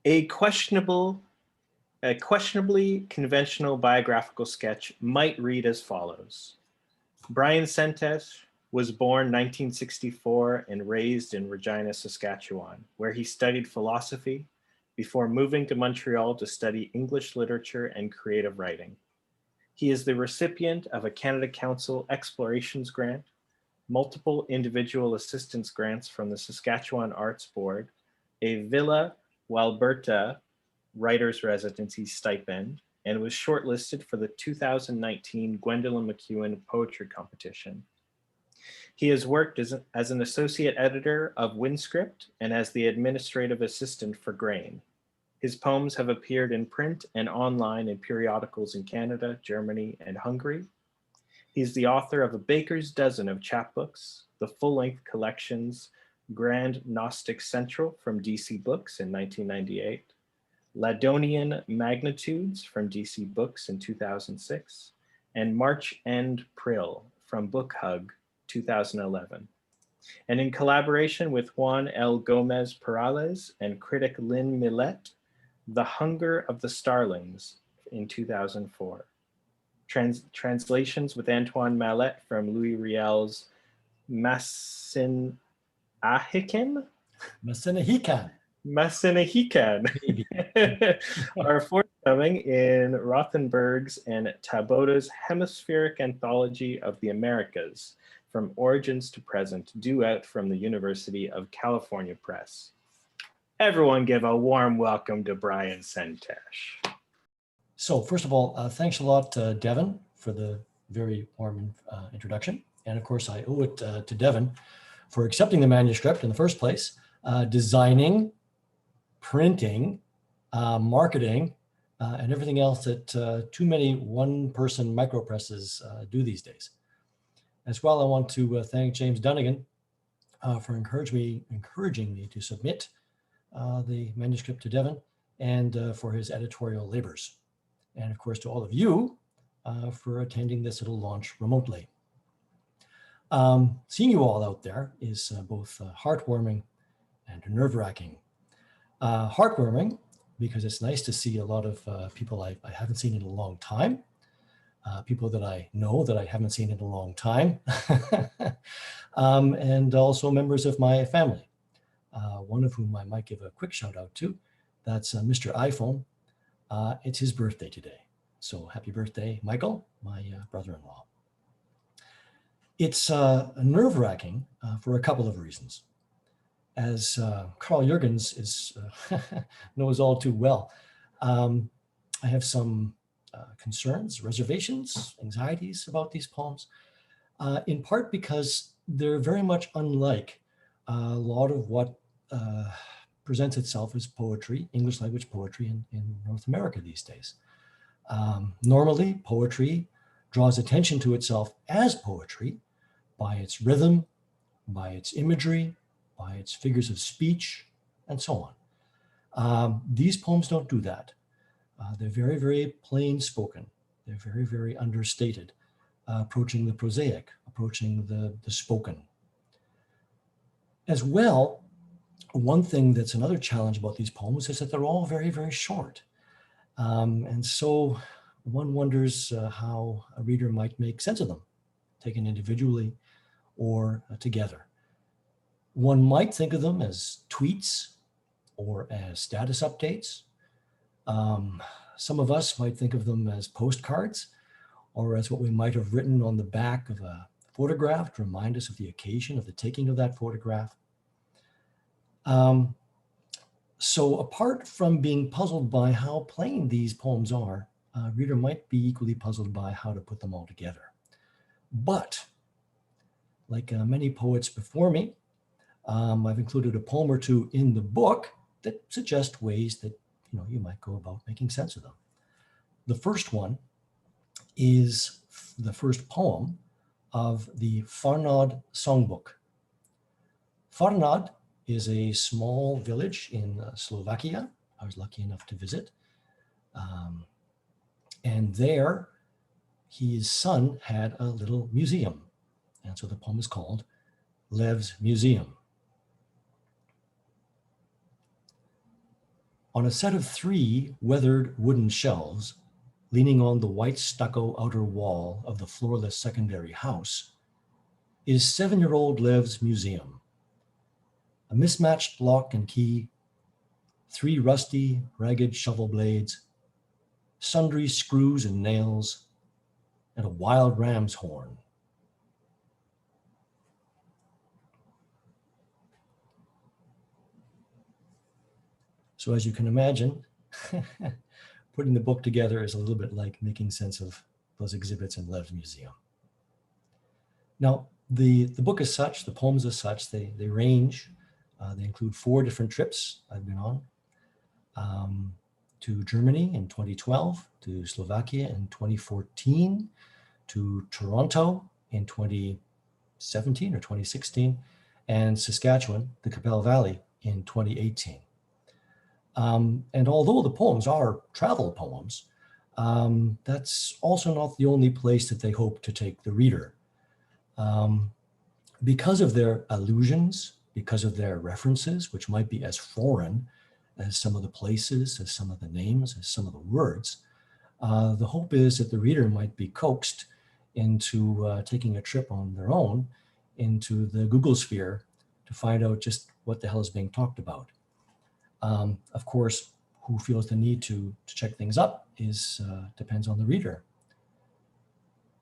A questionably conventional biographical sketch might read as follows. Brian Sentesh was born 1964 and raised in Regina, Saskatchewan, where he studied philosophy before moving to Montreal to study English literature and creative writing. He is the recipient of a Canada Council Explorations Grant, multiple individual assistance grants from the Saskatchewan Arts Board, a Villa Walberta Writer's Residency stipend, and was shortlisted for the 2019 Gwendolyn McEwen Poetry Competition. He has worked as an associate editor of Windscript and as the administrative assistant for Grain. His poems have appeared in print and online in periodicals in Canada, Germany, and Hungary. He's the author of a baker's dozen of chapbooks, the full-length collections Grand Gnostic Central from DC Books in 1998, Ladonian Magnitudes from DC Books in 2006, and March End Prill from Book Hug 2011. And in collaboration with Juan L. Gomez Perales and critic Lynn Millette, The Hunger of the Starlings in 2004. Translations with Antoine Mallette from Louis Riel's Masinahican? Masinahican. Masinahican are forthcoming in Rothenberg's and Tabota's Hemispheric Anthology of the Americas, From Origins to Present, due out from the University of California Press. Everyone give a warm welcome to Brian Sentesh. So first of all, thanks a lot, Devin, for the very warm introduction. And of course, I owe it to Devin for accepting the manuscript in the first place, designing, printing, marketing, and everything else that too many one-person micropresses do these days. As well, I want to thank James Dunnigan for encouraging me to submit the manuscript to Devin and for his editorial labors. And of course, to all of you for attending this little launch remotely. Seeing you all out there is both heartwarming and nerve-wracking. Heartwarming because it's nice to see a lot of people I haven't seen in a long time, people that I know that I haven't seen in a long time, and also members of my family, one of whom I might give a quick shout out to. That's Mr. iPhone. It's his birthday today. So happy birthday, Michael, my brother-in-law. It's nerve-wracking for a couple of reasons. As Carl Jurgens knows all too well, I have some concerns, reservations, anxieties about these poems, in part because they're very much unlike a lot of what presents itself as poetry, English language poetry in North America these days. Normally, poetry draws attention to itself as poetry by its rhythm, by its imagery, by its figures of speech, and so on. These poems don't do that. They're very, very plain spoken. They're very, very understated, approaching the prosaic, approaching the spoken. As well, one thing that's another challenge about these poems is that they're all very, very short. And so one wonders how a reader might make sense of them, taken individually or together. One might think of them as tweets or as status updates. Some of us might think of them as postcards or as what we might have written on the back of a photograph to remind us of the occasion of the taking of that photograph. So apart from being puzzled by how plain these poems are, a reader might be equally puzzled by how to put them all together. But like many poets before me, I've included a poem or two in the book that suggest ways that you might go about making sense of them. The first one is the first poem of the Farnod Songbook. Farnod is a small village in Slovakia. I was lucky enough to visit. And there, his son had a little museum. And so the poem is called Lev's Museum. On a set of 3 weathered wooden shelves, leaning on the white stucco outer wall of the floorless secondary house, is 7-year-old Lev's museum. A mismatched lock and key, 3 rusty, ragged shovel blades, sundry screws and nails, and a wild ram's horn. So as you can imagine, putting the book together is a little bit like making sense of those exhibits in Lev's museum. Now, the book as such, the poems as such, they range. They include 4 different trips I've been on. To Germany in 2012, to Slovakia in 2014, to Toronto in 2017 or 2016, and Saskatchewan, the Capel Valley, in 2018. And although the poems are travel poems, that's also not the only place that they hope to take the reader. Because of their allusions, because of their references, which might be as foreign as some of the places, as some of the names, as some of the words, the hope is that the reader might be coaxed into taking a trip on their own into the Google sphere to find out just what the hell is being talked about. Of course, who feels the need to check things up depends on the reader.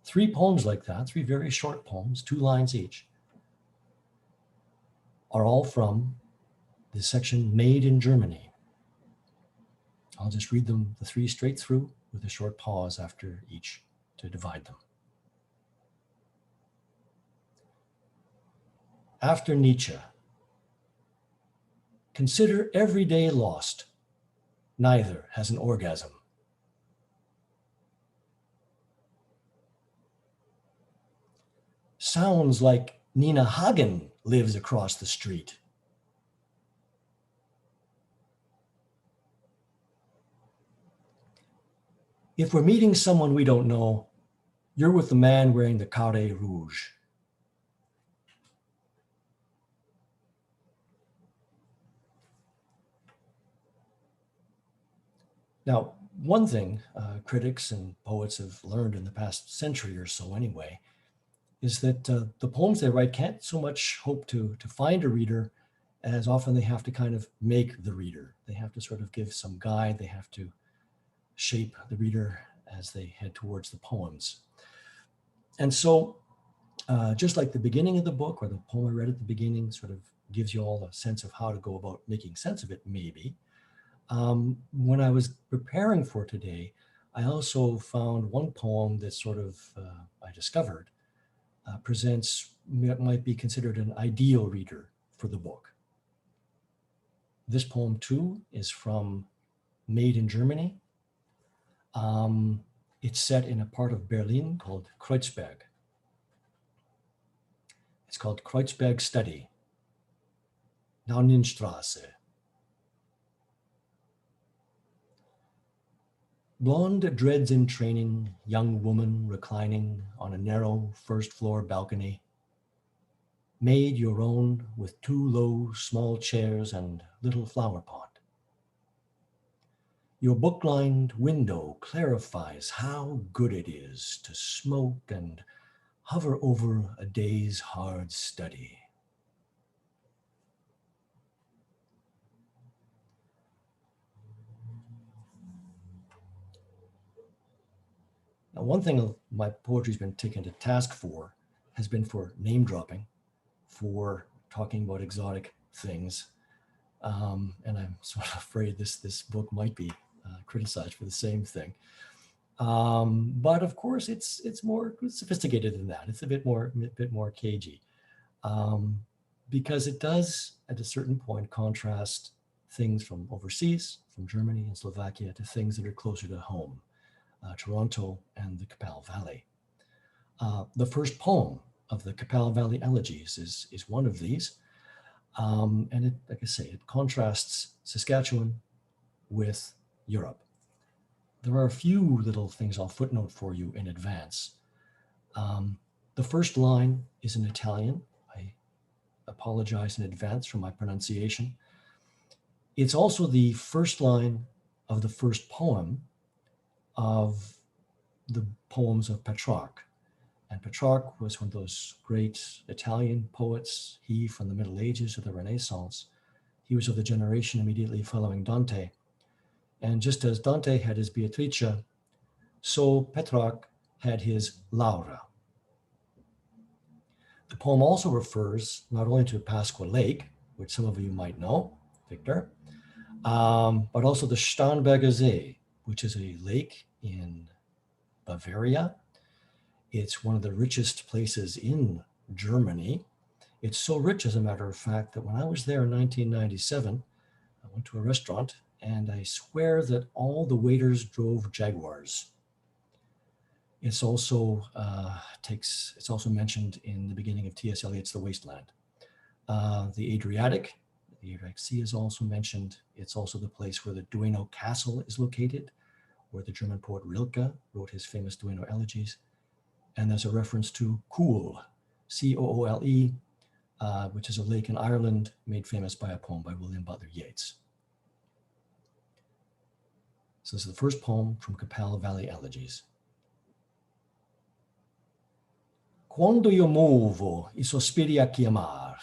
3 poems like that, 3 very short poems, 2 lines each, are all from the section Made in Germany. I'll just read them, the 3 straight through, with a short pause after each to divide them. After Nietzsche, consider every day lost. Neither has an orgasm. Sounds like Nina Hagen lives across the street. If we're meeting someone we don't know, you're with the man wearing the carré rouge. Now, one thing critics and poets have learned in the past century or so anyway, is that the poems they write can't so much hope to find a reader as often they have to kind of make the reader. They have to sort of give some guide. They have to shape the reader as they head towards the poems. And so just like the beginning of the book, or the poem I read at the beginning sort of gives you all a sense of how to go about making sense of it, maybe. When I was preparing for today, I also found one poem that sort of I discovered presents what might be considered an ideal reader for the book. This poem too is from Made in Germany. It's set in a part of Berlin called Kreuzberg. It's called Kreuzberg Study, Daunenstraße. Blonde dreads in training, young woman reclining on a narrow first floor balcony. Made your own with 2 low small chairs and little flower pot. Your book-lined window clarifies how good it is to smoke and hover over a day's hard study. Now, one thing my poetry's been taken to task for has been for name dropping, for talking about exotic things. And I'm sort of afraid this book might be criticized for the same thing. But of course, it's more sophisticated than that. It's a bit more cagey, because it does, at a certain point, contrast things from overseas, from Germany and Slovakia, to things that are closer to home, Toronto and the Capel Valley. The first poem of the Capel Valley Elegies is one of these. And it, like I say, it contrasts Saskatchewan with Europe. There are a few little things I'll footnote for you in advance. The first line is in Italian. I apologize in advance for my pronunciation. It's also the first line of the first poem of the poems of Petrarch. And Petrarch was one of those great Italian poets, he from the Middle Ages or the Renaissance. He was of the generation immediately following Dante. And just as Dante had his Beatrice, so Petrarch had his Laura. The poem also refers not only to Pasqua Lake, which some of you might know, Victor, but also the Starnberger See, which is a lake in Bavaria. It's one of the richest places in Germany. It's so rich, as a matter of fact, that when I was there in 1997, I went to a restaurant and I swear that all the waiters drove Jaguars. It's also it's also mentioned in the beginning of T.S. Eliot's The Wasteland. The Adriatic Sea is also mentioned. It's also the place where the Duino Castle is located, where the German poet Rilke wrote his famous Duino elegies. And there's a reference to Coole, C-O-O-L-E, which is a lake in Ireland made famous by a poem by William Butler Yeats. So this is the first poem from Capel Valley Elegies. Quando io muovo I sospiri a chiamar.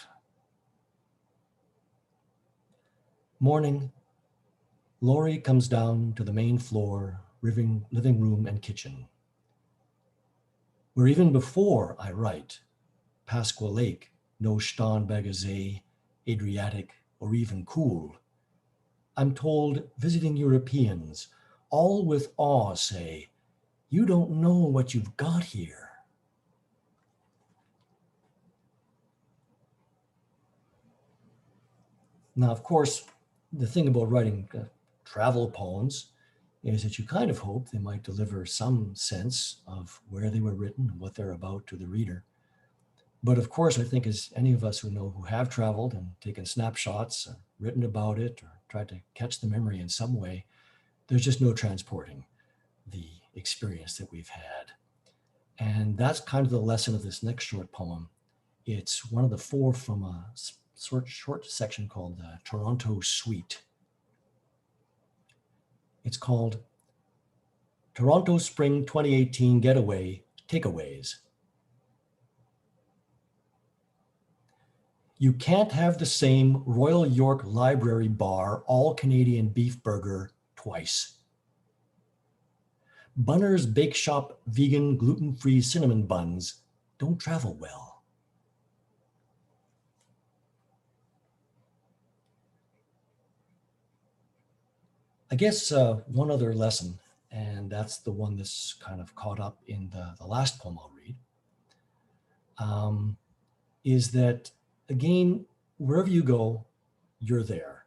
Morning, Laurie comes down to the main floor, living room and kitchen, where even before I write, Pasqua Lake, no Starnberger See, Adriatic, or even Coole, I'm told visiting Europeans, all with awe, say, you don't know what you've got here. Now, of course, the thing about writing travel poems is that you kind of hope they might deliver some sense of where they were written and what they're about to the reader. But of course, I think as any of us who have traveled and taken snapshots, or written about it, or tried to catch the memory in some way, there's just no transporting the experience that we've had. And that's kind of the lesson of this next short poem. It's one of the four from a short section called Toronto Suite. It's called Toronto Spring 2018 Getaway Takeaways. You can't have the same Royal York Library Bar all-Canadian beef burger twice. Bunner's Bake Shop vegan gluten-free cinnamon buns don't travel well. I guess one other lesson, and that's the one that's kind of caught up in the last poem I'll read, is that, again, wherever you go, you're there.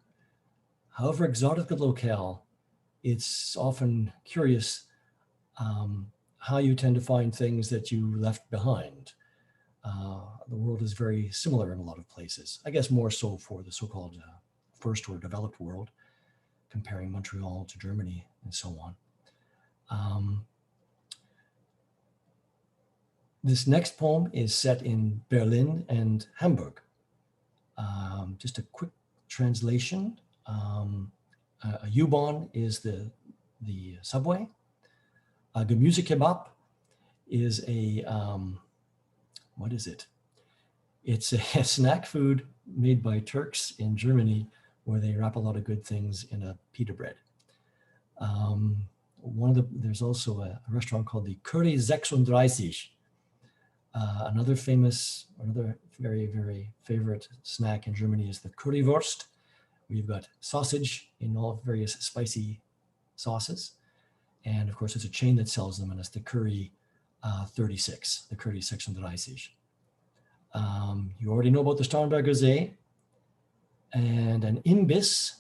However exotic the locale, it's often curious how you tend to find things that you left behind. The world is very similar in a lot of places. I guess more so for the so-called first or developed world, comparing Montreal to Germany and so on. This next poem is set in Berlin and Hamburg. Just a quick translation. A U-Bahn is the subway. Gemüsekebab is a, what is it? It's a snack food made by Turks in Germany, where they wrap a lot of good things in a pita bread. There's also a restaurant called the Curry 36. Another very, very favorite snack in Germany is the Currywurst. We've got sausage in all various spicy sauces. And of course, there's a chain that sells them, and it's the Curry 36, the Curry 36. You already know about the Starnberger See. And an Imbiss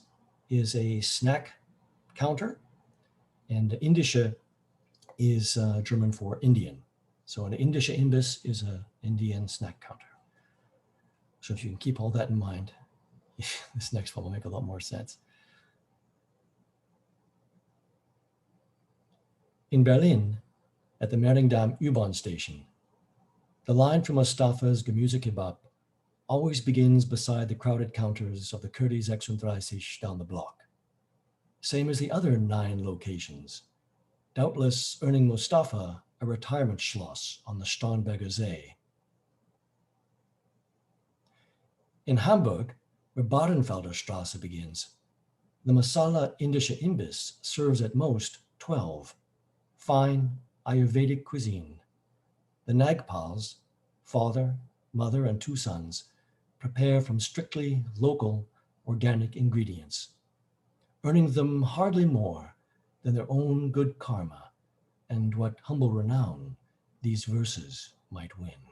is a snack counter, and Indische is German for Indian. So an Indische Imbiss is an Indian snack counter. So if you can keep all that in mind, this next one will make a lot more sense. In Berlin, at the Mehringdamm U-Bahn station, the line from Mustafa's Gemüsekebab always begins beside the crowded counters of the Curtis 36 down the block. Same as the other 9 locations, doubtless earning Mustafa a retirement schloss on the Starnberger See. In Hamburg, where Badenfelder Straße begins, the Masala Indische Imbiss serves at most 12, fine Ayurvedic cuisine. The Nagpals, father, mother, and 2 sons, prepare from strictly local organic ingredients, earning them hardly more than their own good karma and what humble renown these verses might win.